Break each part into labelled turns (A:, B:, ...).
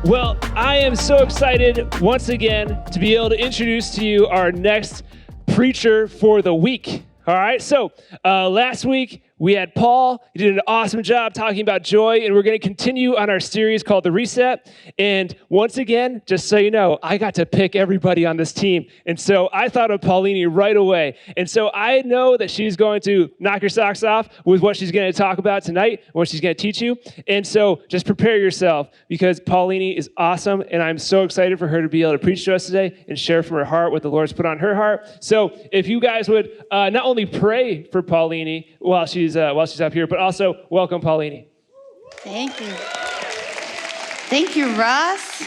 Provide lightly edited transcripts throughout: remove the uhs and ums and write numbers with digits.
A: Well, I am so excited once again to be able to introduce to you our next preacher for the week. All right, so last week we had Paul. He did an awesome job talking about joy, and we're going to continue on our series called The Reset. And once again, just so you know, I got to pick everybody on this team. And so I thought of Pauline right away. And so I know that she's going to knock your socks off with what she's going to talk about tonight, what she's going to teach you. And so just prepare yourself, because Pauline is awesome, and I'm so excited for her to be able to preach to us today and share from her heart what the Lord's put on her heart. So if you guys would not only pray for Pauline while she's up here, but also welcome Pauline.
B: Thank you. Thank you, Ross.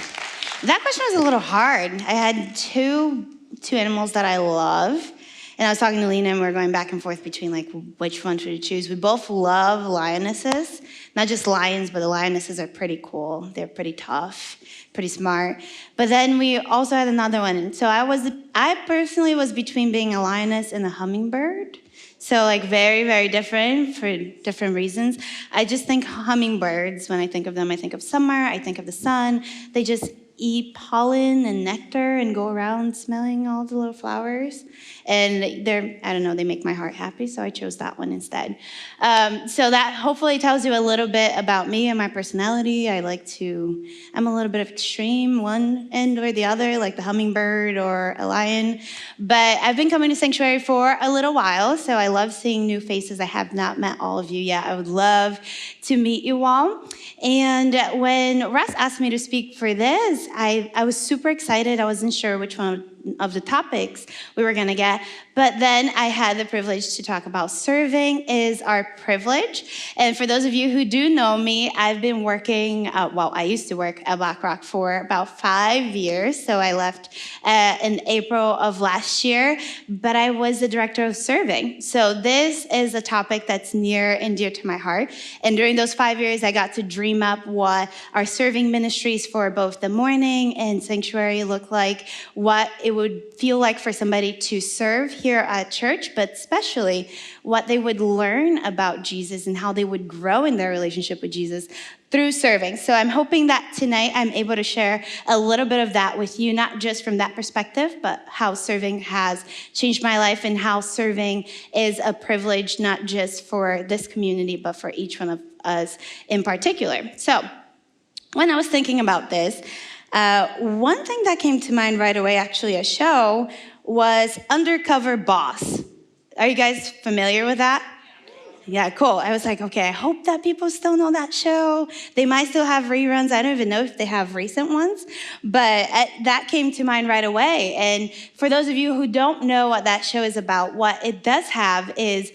B: That question was a little hard. I had two animals that I love, and I was talking to Lena, and we were going back and forth between like which one should we choose. We both love lionesses, not just lions, but the lionesses are pretty cool. They're pretty tough, pretty smart. But then we also had another one. And so I personally was between being a lioness and a hummingbird. So like very, very different for different reasons. I just think hummingbirds, when I think of them, I think of summer, I think of the sun. They just eat pollen and nectar and go around smelling all the little flowers. And I don't know, they make my heart happy, so I chose that one instead. So that hopefully tells you a little bit about me and my personality. I'm a little bit of extreme, one end or the other, like the hummingbird or a lion. But I've been coming to Sanctuary for a little while, so I love seeing new faces. I have not met all of you yet. I would love to meet you all. And when Russ asked me to speak for this, I was super excited. I wasn't sure which one of the topics we were going to get. But then I had the privilege to talk about serving is our privilege. And for those of you who do know me, I've been working, I used to work at BlackRock for about 5 years. So I left in April of last year, but I was the director of serving. So this is a topic that's near and dear to my heart. And during those 5 years, I got to dream up what our serving ministries for both the morning and sanctuary look like, what it would feel like for somebody to serve here at church, but especially what they would learn about Jesus and how they would grow in their relationship with Jesus through serving. So I'm hoping that tonight I'm able to share a little bit of that with you, not just from that perspective, but how serving has changed my life and how serving is a privilege, not just for this community, but for each one of us in particular. So when I was thinking about this, one thing that came to mind right away, actually a show, was Undercover Boss. Are you guys familiar with that? Yeah, cool. I was like, okay, I hope that people still know that show. They might still have reruns. I don't even know if they have recent ones, but that came to mind right away. And for those of you who don't know what that show is about, what it does have is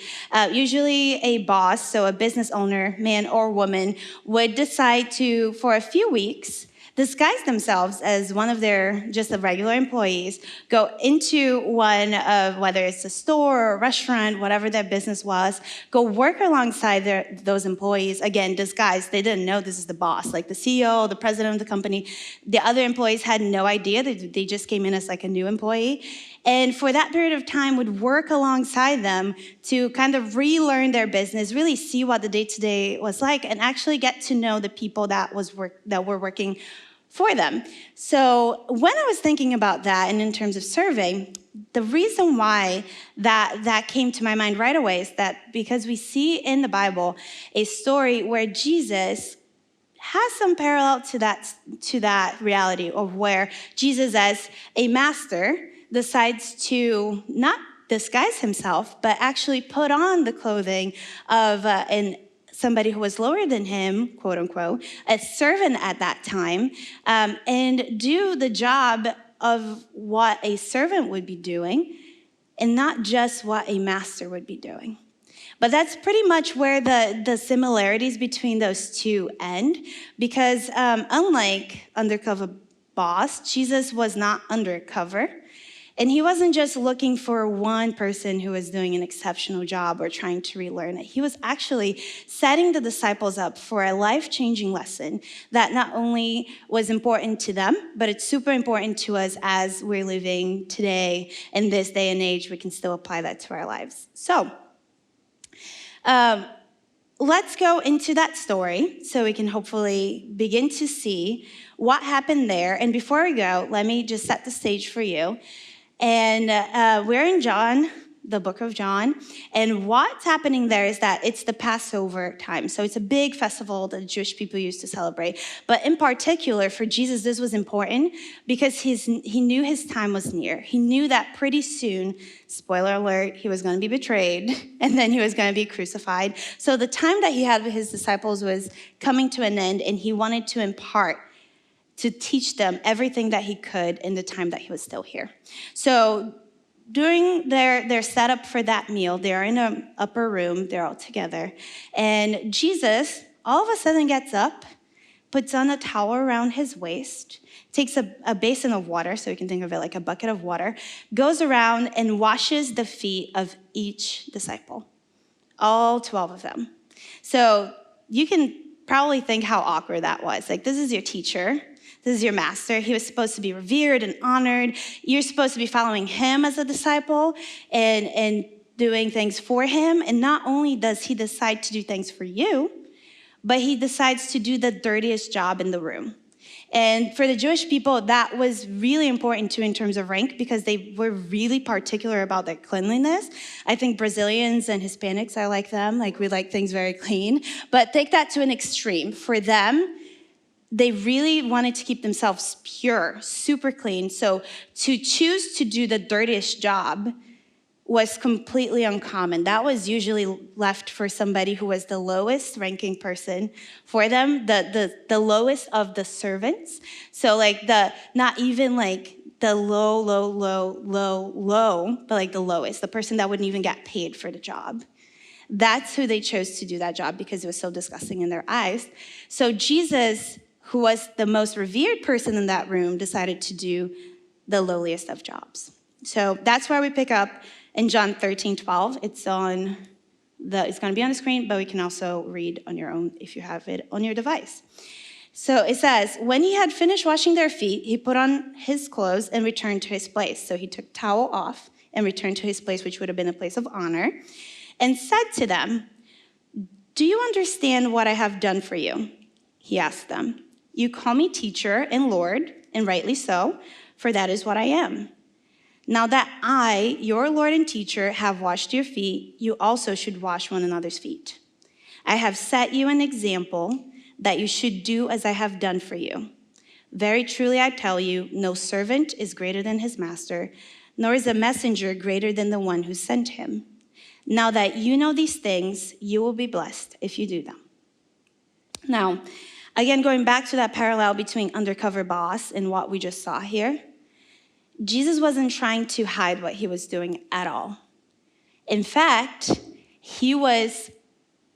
B: usually a boss, so a business owner, man or woman, would decide to, for a few weeks, disguise themselves as one of their just the regular employees, go into one of, whether it's a store or a restaurant, whatever their business was, go work alongside those employees, again, disguised. They didn't know this is the boss, like the CEO, the president of the company. The other employees had no idea. They just came in as like a new employee. And for that period of time would work alongside them to kind of relearn their business, really see what the day-to-day was like, and actually get to know the people that were working for them. So when I was thinking about that, and in terms of serving, the reason why that came to my mind right away is that because we see in the Bible a story where Jesus has some parallel to that reality of where Jesus as a master decides to not disguise himself, but actually put on the clothing of somebody who was lower than him, quote unquote, a servant at that time, and do the job of what a servant would be doing, and not just what a master would be doing. But that's pretty much where the similarities between those two end, because unlike Undercover Boss, Jesus was not undercover. And he wasn't just looking for one person who was doing an exceptional job or trying to relearn it. He was actually setting the disciples up for a life-changing lesson that not only was important to them, but it's super important to us as we're living today in this day and age. We can still apply that to our lives. So let's go into that story so we can hopefully begin to see what happened there. And before we go, let me just set the stage for you. And we're in John, the book of John. And what's happening there is that it's the Passover time. So it's a big festival that Jewish people used to celebrate. But in particular, for Jesus, this was important because he knew his time was near. He knew that pretty soon, spoiler alert, he was going to be betrayed, and then he was going to be crucified. So the time that he had with his disciples was coming to an end, and he wanted to impart, to teach them everything that he could in the time that he was still here. So during their setup for that meal, they're in an upper room, they're all together. And Jesus, all of a sudden gets up, puts on a towel around his waist, takes a basin of water, so you can think of it like a bucket of water, goes around and washes the feet of each disciple, all 12 of them. So you can probably think how awkward that was. Like, this is your teacher. This is your master. He was supposed to be revered and honored. You're supposed to be following him as a disciple and doing things for him. And not only does he decide to do things for you, but he decides to do the dirtiest job in the room. And for the Jewish people, that was really important too in terms of rank because they were really particular about their cleanliness. I think Brazilians and Hispanics are like them. Like, we like things very clean. But take that to an extreme. For them, they really wanted to keep themselves pure, super clean. So to choose to do the dirtiest job was completely uncommon. That was usually left for somebody who was the lowest ranking person for them, the lowest of the servants. So like not even like the low, but like the lowest, the person that wouldn't even get paid for the job. That's who they chose to do that job because it was so disgusting in their eyes. So Jesus, who was the most revered person in that room, decided to do the lowliest of jobs. So that's where we pick up in John 13:12. It's going to be on the screen, but we can also read on your own if you have it on your device. So it says, when he had finished washing their feet, he put on his clothes and returned to his place. So he took towel off and returned to his place, which would have been a place of honor, and said to them, "Do you understand what I have done for you?" He asked them. "You call me teacher and Lord, and rightly so, for that is what I am. Now that I, your Lord and teacher, have washed your feet, you also should wash one another's feet. I have set you an example that you should do as I have done for you. Very truly I tell you, no servant is greater than his master, nor is a messenger greater than the one who sent him. Now that you know these things, you will be blessed if you do them." Now, again, going back to that parallel between undercover boss and what we just saw here, Jesus wasn't trying to hide what he was doing at all. In fact, he was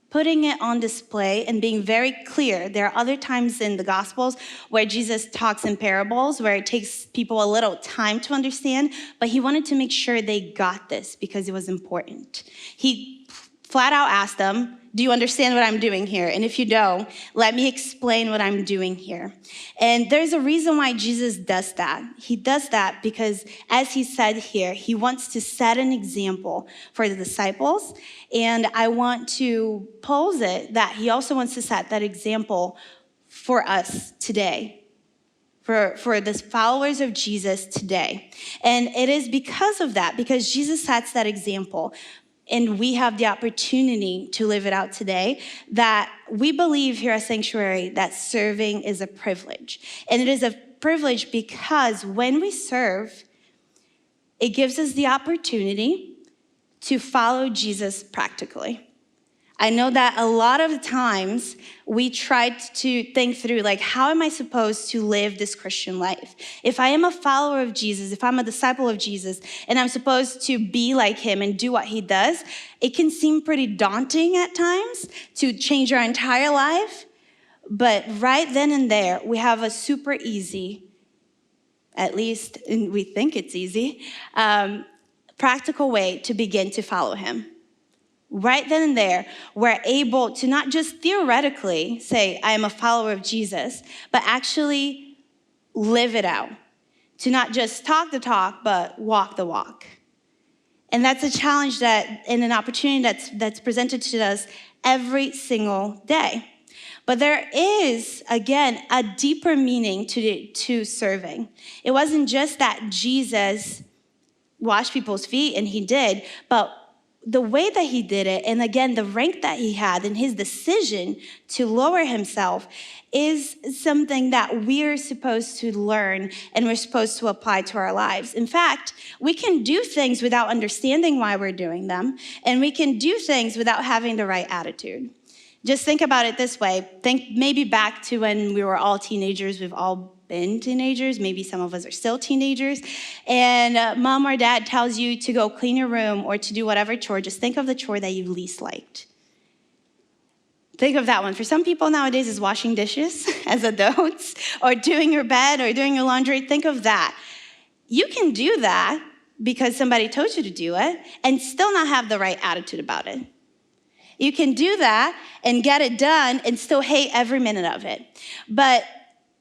B: putting it on display and being very clear. There are other times in the Gospels where Jesus talks in parables, where it takes people a little time to understand, but he wanted to make sure they got this because it was important. He flat out asked them, "Do you understand what I'm doing here? And if you don't, let me explain what I'm doing here." And there's a reason why Jesus does that. He does that because, as he said here, he wants to set an example for the disciples. And I want to pose it that he also wants to set that example for us today, for the followers of Jesus today. And it is because of that, because Jesus sets that example, and we have the opportunity to live it out today, that we believe here at Sanctuary that serving is a privilege. And it is a privilege because when we serve, it gives us the opportunity to follow Jesus practically. I know that a lot of the times we try to think through, like, how am I supposed to live this Christian life? If I am a follower of Jesus, if I'm a disciple of Jesus, and I'm supposed to be like him and do what he does, it can seem pretty daunting at times to change our entire life. But right then and there, we have a super easy, at least we think it's easy, practical way to begin to follow him. Right then and there, we're able to not just theoretically say, I am a follower of Jesus, but actually live it out. To not just talk the talk, but walk the walk. And that's a challenge and an opportunity that's presented to us every single day. But there is, again, a deeper meaning to serving. It wasn't just that Jesus washed people's feet, and he did, but the way that he did it, and again, the rank that he had and his decision to lower himself is something that we're supposed to learn and we're supposed to apply to our lives. In fact, we can do things without understanding why we're doing them, and we can do things without having the right attitude. Just think about it this way. Think maybe back to when we were all teenagers. We've all been teenagers. Maybe some of us are still teenagers. And mom or dad tells you to go clean your room or to do whatever chore. Just think of the chore that you least liked. Think of that one. For some people nowadays, it's washing dishes as adults or doing your bed or doing your laundry. Think of that. You can do that because somebody told you to do it and still not have the right attitude about it. You can do that and get it done and still hate every minute of it. But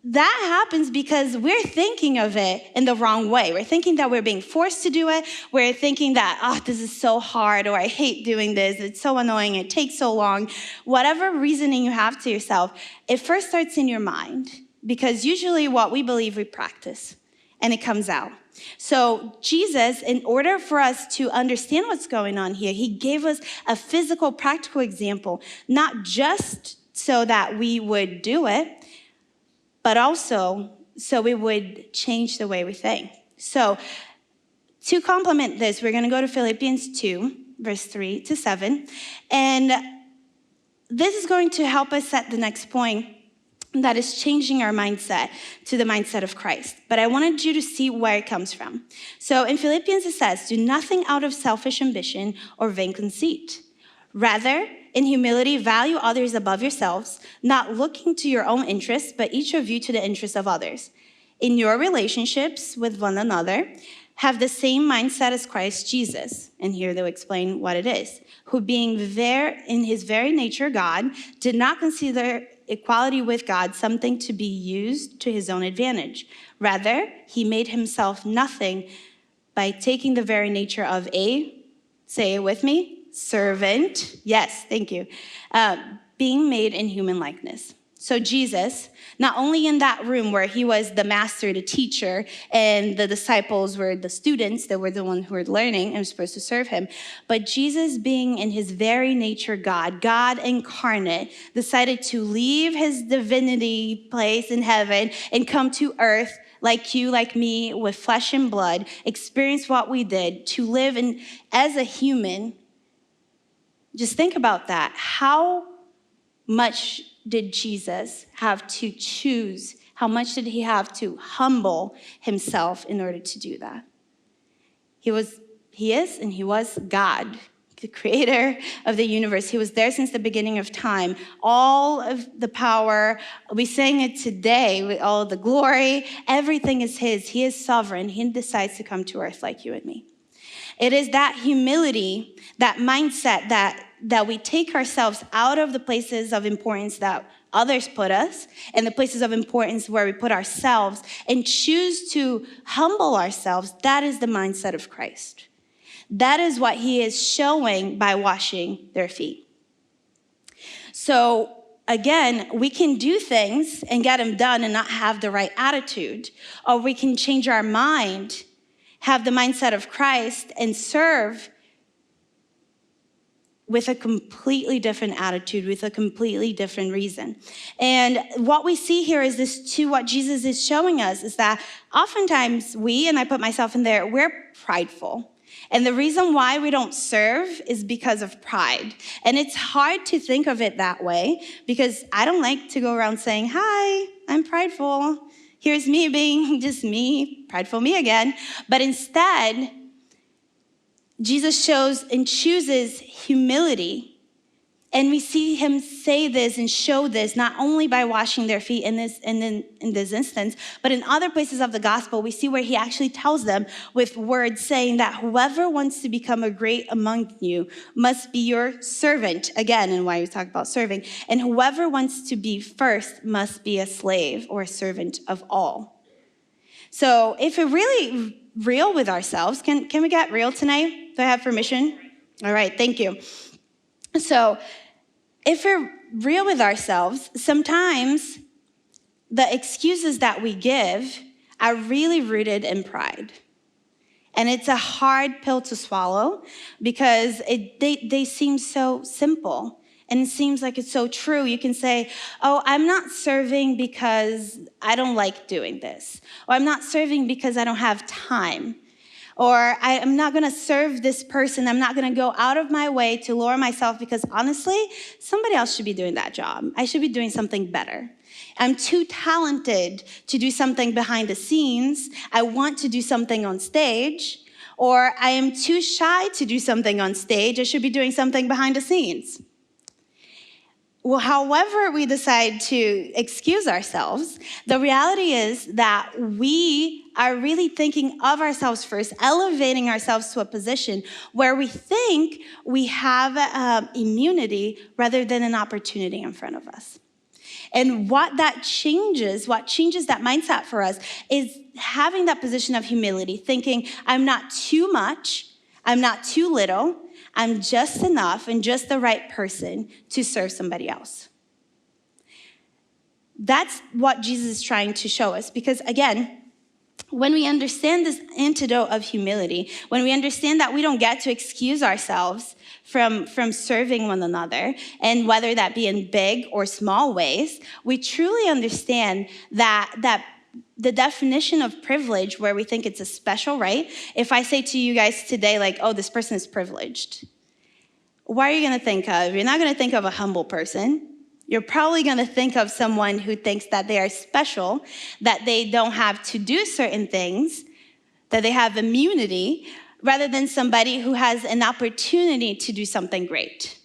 B: that happens because we're thinking of it in the wrong way. We're thinking that we're being forced to do it. We're thinking that, this is so hard, or I hate doing this. It's so annoying. It takes so long. Whatever reasoning you have to yourself, it first starts in your mind, because usually what we believe, we practice, and it comes out. So Jesus, in order for us to understand what's going on here, he gave us a physical, practical example, not just so that we would do it, but also so we would change the way we think. So to complement this, we're going to go to Philippians 2, verse 3 to 7. And this is going to help us set the next point, that is changing our mindset to the mindset of Christ. But I wanted you to see where it comes from. So in Philippians, it says, do nothing out of selfish ambition or vain conceit. Rather, in humility, value others above yourselves, not looking to your own interests, but each of you to the interests of others. In your relationships with one another, have the same mindset as Christ Jesus. And here they'll explain what it is. Who being there in his very nature God, did not consider equality with God something to be used to his own advantage. Rather, he made himself nothing by taking the very nature of say it with me, servant. Yes, thank you. Being made in human likeness. So Jesus, not only in that room where he was the master, the teacher, and the disciples were the students that were the ones who were learning and were supposed to serve him, but Jesus, being in his very nature God, God incarnate, decided to leave his divinity place in heaven and come to earth like you, like me, with flesh and blood, experience what we did, to live as a human. Just think about that. How much did Jesus have to choose? How much did he have to humble himself in order to do that? He is and he was God, the creator of the universe. He was there since the beginning of time. All of the power, we sang it today with all of the glory, everything is his. He is sovereign. He decides to come to earth like you and me. It is that humility, that mindset that we take ourselves out of the places of importance that others put us and the places of importance where we put ourselves and choose to humble ourselves. That is the mindset of Christ. That is what he is showing by washing their feet. So again, we can do things and get them done and not have the right attitude, or we can change our mind, have the mindset of Christ, and serve with a completely different attitude, with a completely different reason. And what we see here is this too, what Jesus is showing us is that oftentimes we, and I put myself in there, we're prideful. And the reason why we don't serve is because of pride. And it's hard to think of it that way because I don't like to go around saying, hi, I'm prideful. Here's me being just me, prideful me again. But instead, Jesus shows and chooses humility. And we see him say this and show this not only by washing their feet in this instance, but in other places of the gospel, we see where he actually tells them with words saying that whoever wants to become a great among you must be your servant. Again, and why we talk about serving. And whoever wants to be first must be a slave or a servant of all. So if we're really real with ourselves, can we get real tonight? Do I have permission? All right, thank you. So if we're real with ourselves, sometimes the excuses that we give are really rooted in pride. And it's a hard pill to swallow because they seem so simple. And it seems like it's so true. You can say, oh, I'm not serving because I don't like doing this. Or I'm not serving because I don't have time. Or I'm not going to serve this person. I'm not going to go out of my way to lower myself because honestly, somebody else should be doing that job. I should be doing something better. I'm too talented to do something behind the scenes. I want to do something on stage. Or I am too shy to do something on stage. I should be doing something behind the scenes. Well, however we decide to excuse ourselves, the reality is that we are really thinking of ourselves first, elevating ourselves to a position where we think we have immunity rather than an opportunity in front of us. And what changes that mindset for us is having that position of humility, thinking I'm not too much, I'm not too little, I'm just enough and just the right person to serve somebody else. That's what Jesus is trying to show us. Because again, when we understand this antidote of humility, when we understand that we don't get to excuse ourselves from serving one another, and whether that be in big or small ways, we truly understand that the definition of privilege, where we think it's a special right. If I say to you guys today, like, oh, this person is privileged, what are you going to think of? You're not going to think of a humble person. You're probably going to think of someone who thinks that they are special, that they don't have to do certain things, that they have immunity, rather than somebody who has an opportunity to do something great.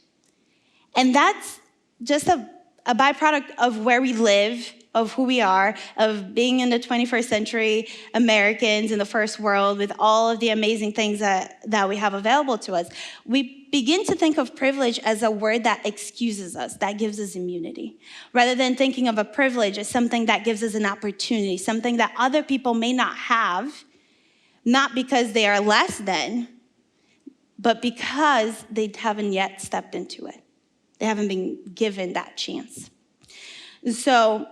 B: And that's just a byproduct of where we live, of who we are, of being in the 21st century Americans in the first world with all of the amazing things that we have available to us. We begin to think of privilege as a word that excuses us, that gives us immunity, rather than thinking of a privilege as something that gives us an opportunity, something that other people may not have, not because they are less than, but because they haven't yet stepped into it. They haven't been given that chance. So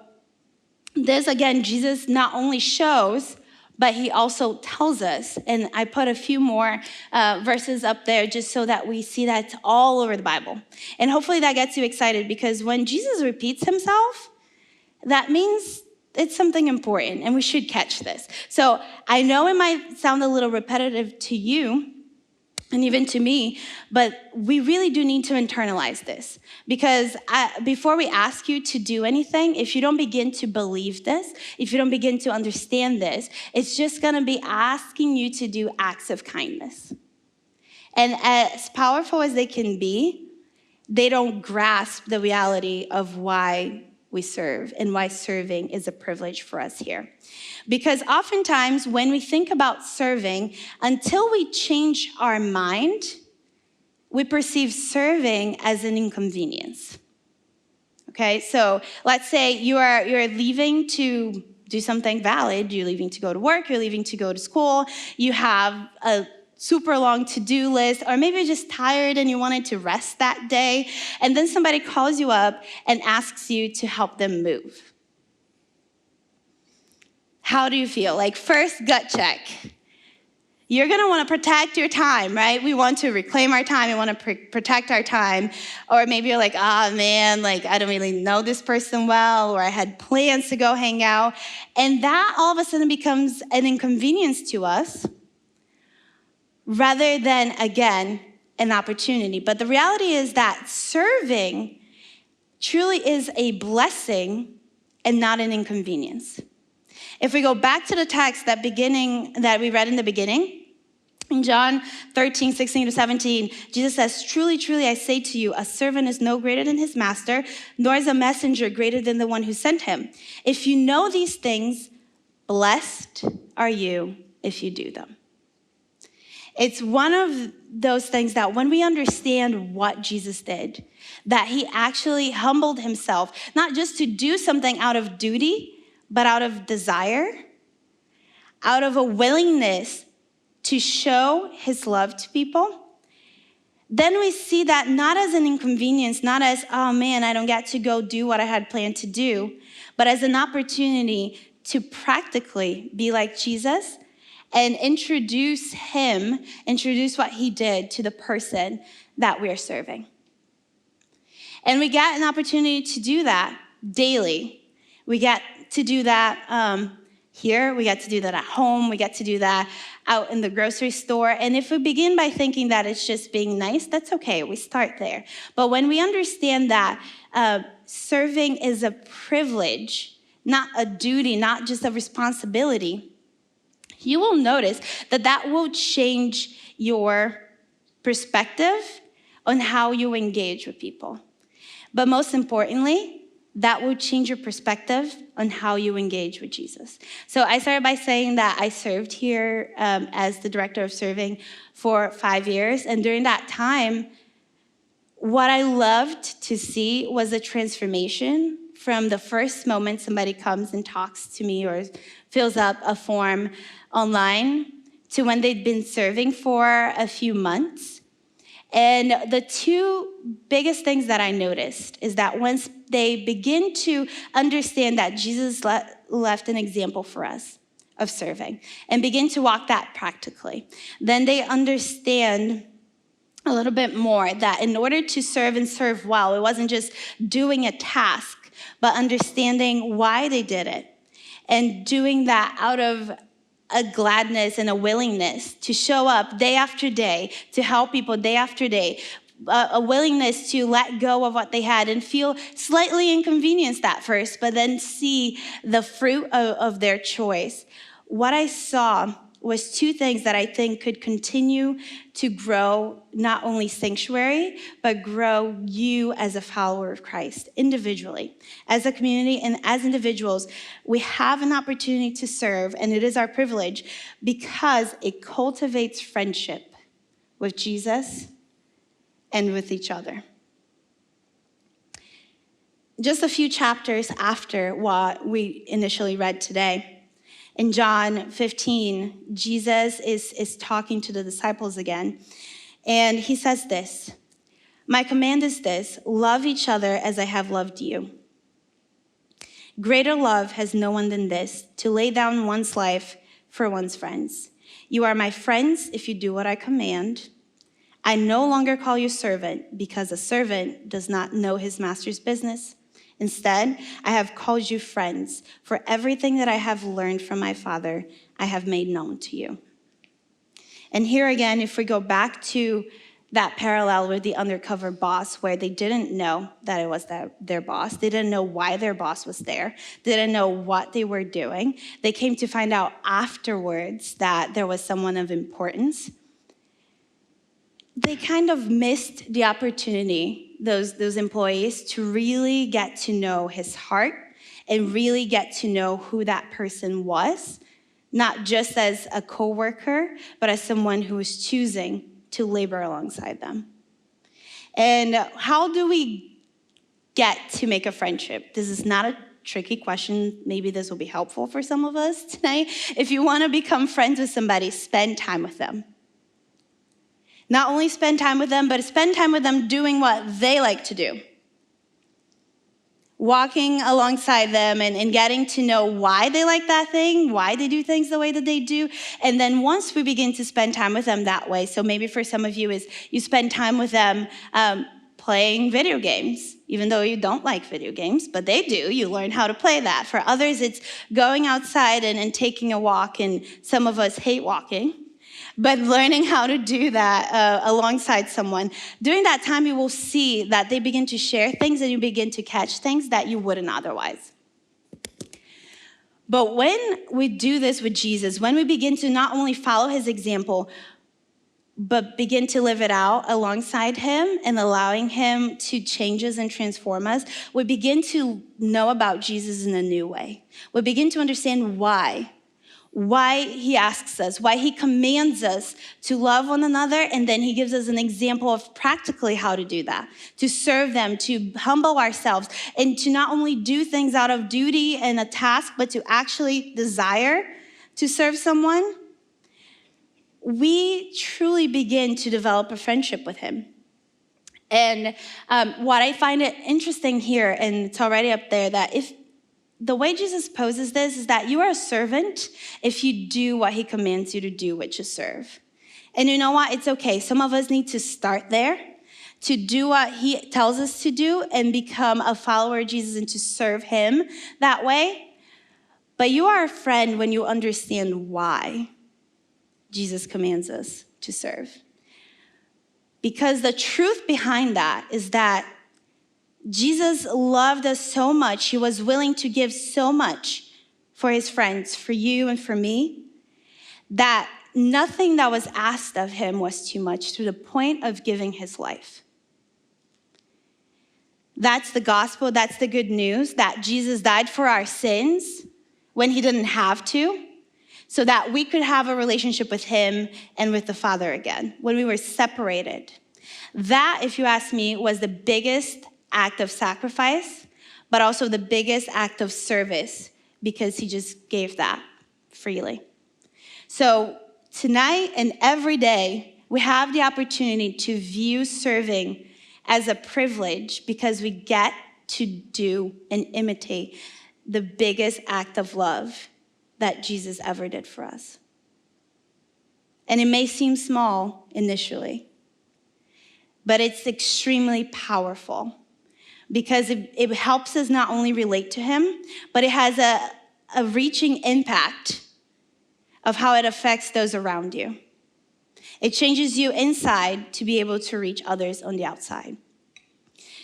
B: this, again, Jesus not only shows, but he also tells us. And I put a few more verses up there just so that we see that it's all over the Bible. And hopefully that gets you excited, because when Jesus repeats himself, that means it's something important, and we should catch this. So I know it might sound a little repetitive to you, and even to me, but we really do need to internalize this. Because before we ask you to do anything, if you don't begin to believe this, if you don't begin to understand this, it's just gonna be asking you to do acts of kindness. And as powerful as they can be, they don't grasp the reality of why we serve and why serving is a privilege for us here. Because oftentimes when we think about serving, until we change our mind, we perceive serving as an inconvenience. Okay, so let's say you're leaving to do something valid. You're leaving to go to work, you're leaving to go to school, you have a super long to-do list, or maybe you're just tired and you wanted to rest that day, and then somebody calls you up and asks you to help them move. How do you feel? Like, first gut check. You're gonna wanna protect your time, right? We want to reclaim our time, we wanna protect our time. Or maybe you're like, man, like I don't really know this person well, or I had plans to go hang out. And that all of a sudden becomes an inconvenience to us, rather than, again, an opportunity. But the reality is that serving truly is a blessing and not an inconvenience. If we go back to the text that we read in the beginning, in John 13, 16 to 17, Jesus says, truly, truly, I say to you, a servant is no greater than his master, nor is a messenger greater than the one who sent him. If you know these things, blessed are you if you do them. It's one of those things that when we understand what Jesus did, that he actually humbled himself, not just to do something out of duty, but out of desire, out of a willingness to show his love to people, then we see that not as an inconvenience, not as, oh man, I don't get to go do what I had planned to do, but as an opportunity to practically be like Jesus and introduce what he did to the person that we're serving. And we get an opportunity to do that daily. We get to do that here. We get to do that at home. We get to do that out in the grocery store. And if we begin by thinking that it's just being nice, that's okay. We start there. But when we understand that serving is a privilege, not a duty, not just a responsibility, you will notice that that will change your perspective on how you engage with people. But most importantly, that will change your perspective on how you engage with Jesus. So I started by saying that I served here as the director of serving for 5 years. And during that time, what I loved to see was a transformation from the first moment somebody comes and talks to me or fills up a form online to when they'd been serving for a few months. And the two biggest things that I noticed is that once they begin to understand that Jesus left an example for us of serving and begin to walk that practically, then they understand a little bit more that in order to serve and serve well, it wasn't just doing a task, but understanding why they did it and doing that out of a gladness and a willingness to show up day after day, to help people day after day, a willingness to let go of what they had and feel slightly inconvenienced at first, but then see the fruit of their choice. What I saw was two things that I think could continue to grow not only Sanctuary, but grow you as a follower of Christ individually. As a community and as individuals, we have an opportunity to serve, and it is our privilege because it cultivates friendship with Jesus and with each other. Just a few chapters after what we initially read today, in John 15, Jesus is talking to the disciples again, and he says this, "My command is this, love each other as I have loved you. Greater love has no one than this, to lay down one's life for one's friends. You are my friends if you do what I command. I no longer call you servant, because a servant does not know his master's business. Instead, I have called you friends, for everything that I have learned from my Father, I have made known to you." And here again, if we go back to that parallel with the undercover boss, where they didn't know that it was their boss, they didn't know why their boss was there, they didn't know what they were doing. They came to find out afterwards that there was someone of importance. They kind of missed the opportunity, those employees, to really get to know his heart and really get to know who that person was, not just as a coworker, but as someone who was choosing to labor alongside them. And how do we get to make a friendship? This is not a tricky question. Maybe this will be helpful for some of us tonight. If you want to become friends with somebody, spend time with them. Not only spend time with them, but spend time with them doing what they like to do. Walking alongside them and getting to know why they like that thing, why they do things the way that they do. And then once we begin to spend time with them that way, so maybe for some of you is you spend time with them playing video games, even though you don't like video games, but they do. You learn how to play that. For others, it's going outside and taking a walk, and some of us hate walking. But learning how to do that alongside someone. During that time, you will see that they begin to share things and you begin to catch things that you wouldn't otherwise. But when we do this with Jesus, when we begin to not only follow his example, but begin to live it out alongside him and allowing him to change us and transform us, we begin to know about Jesus in a new way. We begin to understand why he asks us, why he commands us to love one another, and then he gives us an example of practically how to do that, to serve them, to humble ourselves, and to not only do things out of duty and a task, but to actually desire to serve someone. We truly begin to develop a friendship with him. And what I find it interesting here, and it's already up there, that if the way Jesus poses this is that you are a servant if you do what he commands you to do, which is serve. And you know what? It's okay. Some of us need to start there, to do what he tells us to do and become a follower of Jesus and to serve him that way. But you are a friend when you understand why Jesus commands us to serve. Because the truth behind that is that Jesus loved us so much, he was willing to give so much for his friends, for you and for me, that nothing that was asked of him was too much, to the point of giving his life. That's the gospel, that's the good news, that Jesus died for our sins when he didn't have to, so that we could have a relationship with him and with the Father again, when we were separated. That, if you ask me, was the biggest act of sacrifice, but also the biggest act of service, because he just gave that freely. So tonight and every day, we have the opportunity to view serving as a privilege, because we get to do and imitate the biggest act of love that Jesus ever did for us. And it may seem small initially, but it's extremely powerful, because it helps us not only relate to him, but it has a reaching impact of how it affects those around you. It changes you inside to be able to reach others on the outside.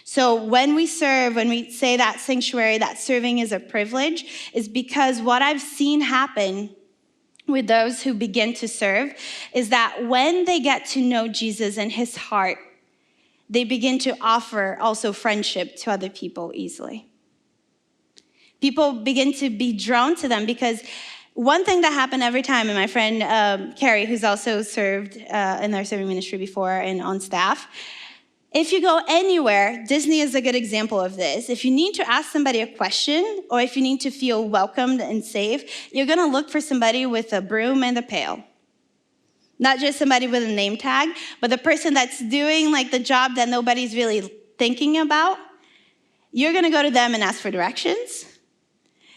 B: So when we serve, when we say that sanctuary, that serving is a privilege, is because what I've seen happen with those who begin to serve is that when they get to know Jesus and his heart, they begin to offer also friendship to other people easily. People begin to be drawn to them, because one thing that happened every time, and my friend Carrie, who's also served in our serving ministry before and on staff, if you go anywhere, Disney is a good example of this. If you need to ask somebody a question, or if you need to feel welcomed and safe, you're gonna look for somebody with a broom and a pail. Not just somebody with a name tag, but the person that's doing like the job that nobody's really thinking about. You're gonna go to them and ask for directions.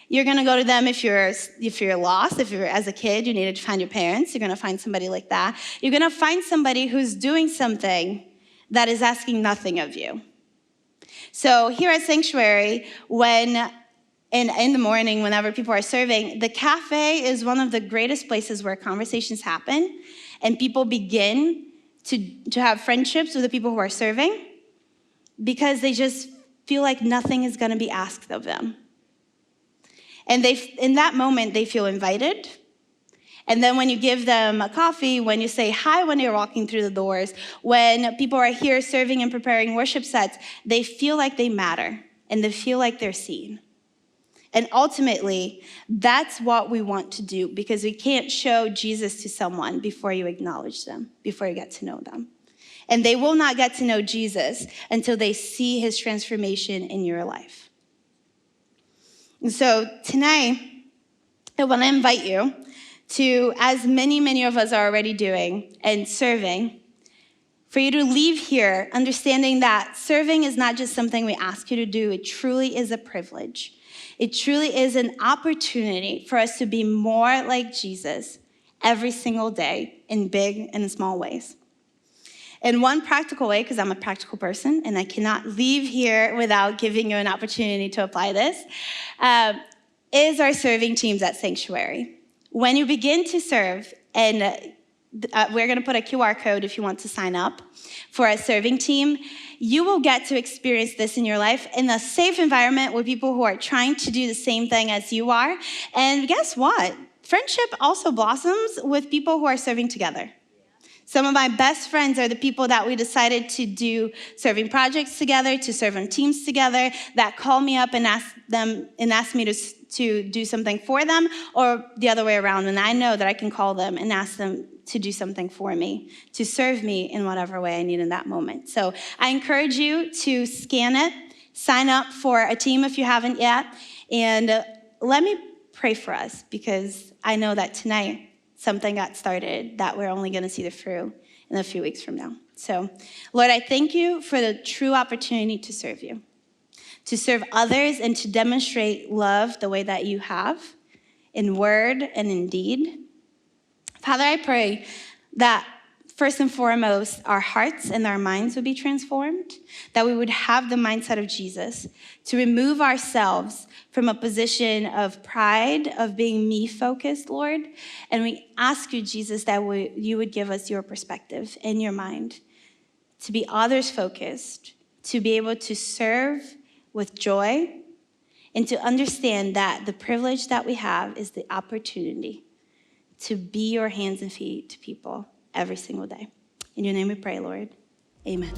B: You're gonna go to them if you're lost, if you're as a kid, you needed to find your parents, you're gonna find somebody like that. You're gonna find somebody who's doing something that is asking nothing of you. So here at Sanctuary, when in the morning, whenever people are serving, the cafe is one of the greatest places where conversations happen and people begin to have friendships with the people who are serving, because they just feel like nothing is gonna be asked of them. And in that moment, they feel invited. And then when you give them a coffee, when you say hi when you're walking through the doors, when people are here serving and preparing worship sets, they feel like they matter and they feel like they're seen. And ultimately, that's what we want to do, because we can't show Jesus to someone before you acknowledge them, before you get to know them. And they will not get to know Jesus until they see his transformation in your life. And so tonight, I want to invite you to, as many of us are already doing and serving, for you to leave here understanding that serving is not just something we ask you to do, it truly is a privilege. It truly is an opportunity for us to be more like Jesus every single day in big and small ways. In one practical way, because I'm a practical person and I cannot leave here without giving you an opportunity to apply this, is our serving teams at Sanctuary. When you begin to serve, and we're gonna put a QR code if you want to sign up for a serving team, you will get to experience this in your life in a safe environment with people who are trying to do the same thing as you are. And guess what? Friendship also blossoms with people who are serving together. Some of my best friends are the people that we decided to do serving projects together, to serve on teams together, that call me up and ask me to do something for them, or the other way around, and I know that I can call them and ask them to do something for me, to serve me in whatever way I need in that moment. So I encourage you to scan it, sign up for a team if you haven't yet, and let me pray for us, because I know that tonight something got started that we're only going to see the fruit in a few weeks from now. So, Lord, I thank you for the true opportunity to serve others and to demonstrate love the way that you have, in word and in deed. Father, I pray that first and foremost, our hearts and our minds would be transformed, that we would have the mindset of Jesus, to remove ourselves from a position of pride, of being me-focused, Lord. And we ask you, Jesus, that you would give us your perspective and your mind, to be others-focused, to be able to serve with joy, and to understand that the privilege that we have is the opportunity to be your hands and feet to people every single day. In your name we pray, Lord. Amen.